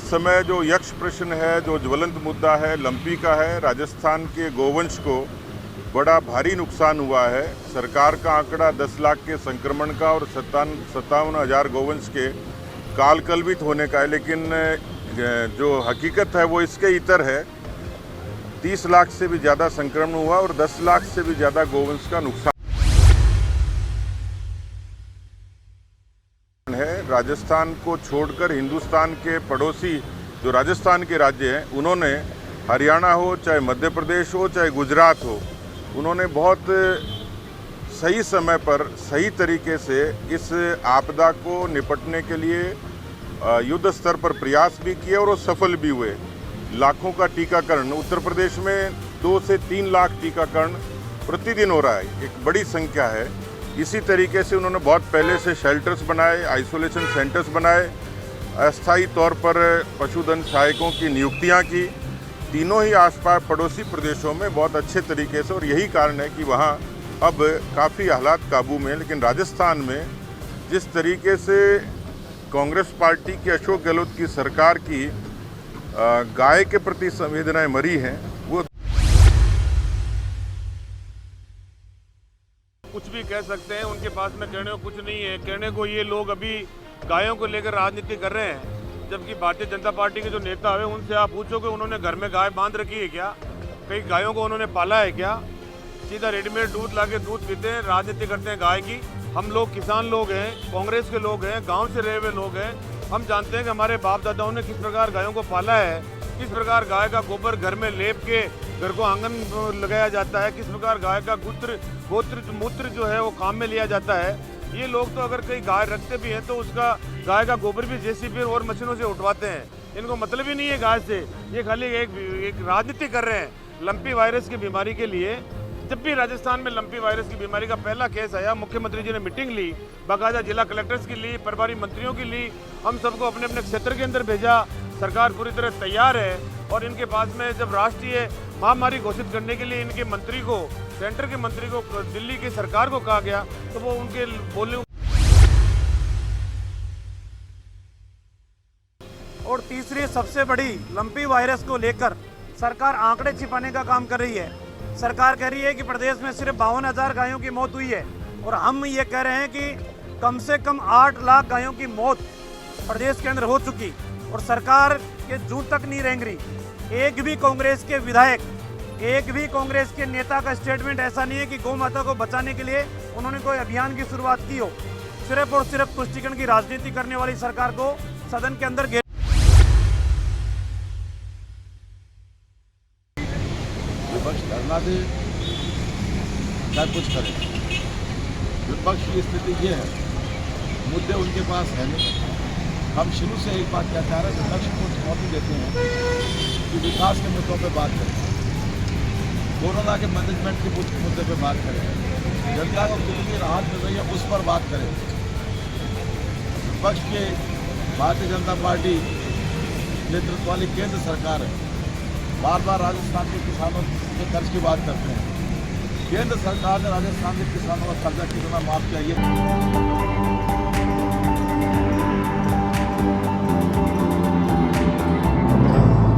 समय जो यक्ष प्रश्न है, जो ज्वलंत मुद्दा है, लंपी का है। राजस्थान के गोवंश को बड़ा भारी नुकसान हुआ है। सरकार का आंकड़ा 10 लाख के संक्रमण का और 57,000 गोवंश के कालकलवित होने का है, लेकिन जो हकीकत है वो इसके इतर है। 30 लाख से भी ज़्यादा संक्रमण हुआ और 10 लाख से भी ज़्यादा गोवंश का नुकसान है। राजस्थान को छोड़कर हिंदुस्तान के पड़ोसी जो राजस्थान के राज्य हैं, उन्होंने हरियाणा हो, चाहे मध्य प्रदेश हो, चाहे गुजरात हो, उन्होंने बहुत सही समय पर सही तरीके से इस आपदा को निपटने के लिए युद्ध स्तर पर प्रयास भी किए और वो सफल भी हुए। लाखों का टीकाकरण उत्तर प्रदेश में 2 से 3 लाख टीकाकरण प्रतिदिन हो रहा है, एक बड़ी संख्या है। इसी तरीके से उन्होंने बहुत पहले से शेल्टर्स बनाए, आइसोलेशन सेंटर्स बनाए, अस्थायी तौर पर पशुधन सहायकों की नियुक्तियां की। तीनों ही आसपास पड़ोसी प्रदेशों में बहुत अच्छे तरीके से, और यही कारण है कि वहाँ अब काफ़ी हालात काबू में। लेकिन राजस्थान में जिस तरीके से कांग्रेस पार्टी की अशोक गहलोत की सरकार की गाय के प्रति संवेदनाएं मरी हैं, वो कुछ भी कह सकते हैं। उनके पास में कहने को कुछ नहीं है। कहने को ये लोग अभी गायों को लेकर राजनीति कर रहे हैं, जबकि भारतीय जनता पार्टी के जो नेता है उनसे आप पूछो कि उन्होंने घर में गाय बांध रखी है क्या, कई गायों को उन्होंने पाला है क्या? सीधा रेडीमेड दूध लाके दूध पीते हैं, राजनीति करते हैं गाय की। हम लोग किसान लोग हैं, कांग्रेस के लोग हैं, गाँव से रहे हुए लोग हैं। हम जानते हैं कि हमारे बाप दादाओं ने किस प्रकार गायों को पाला है, किस प्रकार गाय का गोबर घर में लेप के घर को आंगन लगाया जाता है, किस प्रकार गाय का मूत्र जो है वो काम में लिया जाता है। ये लोग तो अगर कहीं गाय रखते भी हैं तो उसका गाय का गोबर भी जेसीबी और मशीनों से उठवाते हैं। इनको मतलब ही नहीं है गाय से, ये खाली एक राजनीति कर रहे हैं लंपी वायरस की बीमारी के लिए। जब भी राजस्थान में लंपी वायरस की बीमारी का पहला केस आया, मुख्यमंत्री जी ने मीटिंग ली, बाकायदा जिला कलेक्टर्स की ली, प्रभारी मंत्रियों की ली, हम सबको अपने अपने क्षेत्र के अंदर भेजा। सरकार पूरी तरह तैयार है और इनके पास में जब राष्ट्रीय महामारी घोषित करने के लिए इनके मंत्री को, सेंटर के मंत्री को, दिल्ली की सरकार को कहा गया तो वो उनके बोले। और तीसरी सबसे बड़ी लंपी वायरस को लेकर सरकार आंकड़े छिपाने का काम कर रही है। सरकार कह रही है कि प्रदेश में सिर्फ 52,000 गायों की मौत हुई है, और हम ये कह रहे हैं कि कम से कम 8 लाख गायों की मौत प्रदेश के अंदर हो चुकी, और सरकार के जूं तक नहीं रेंग रही। एक भी कांग्रेस के विधायक, एक भी कांग्रेस के नेता का स्टेटमेंट ऐसा नहीं है कि गौ माता को बचाने के लिए उन्होंने कोई अभियान की शुरुआत की हो। सिर्फ और सिर्फ तुष्टीकरण की राजनीति करने वाली सरकार को सदन के अंदर विपक्ष धरना दे चाहे कुछ करे, विपक्ष की स्थिति ये है, मुद्दे उनके पास है नहीं। हम शुरू से एक बात कहते आ रहे हैं, विपक्ष को चुनौती देते हैं कि विकास के मुद्दों पे बात करें, कोरोना के मैनेजमेंट के मुद्दे पे बात करें, जनता को कितनी राहत मिल रही है उस पर बात करें। विपक्ष के भारतीय जनता पार्टी नेतृत्व वाली केंद्र सरकार है, बार बार राजस्थान के किसानों के कर्ज की बात करते हैं। केंद्र सरकार ने राजस्थान के किसानों का कर्जा कितना माफ किया, ये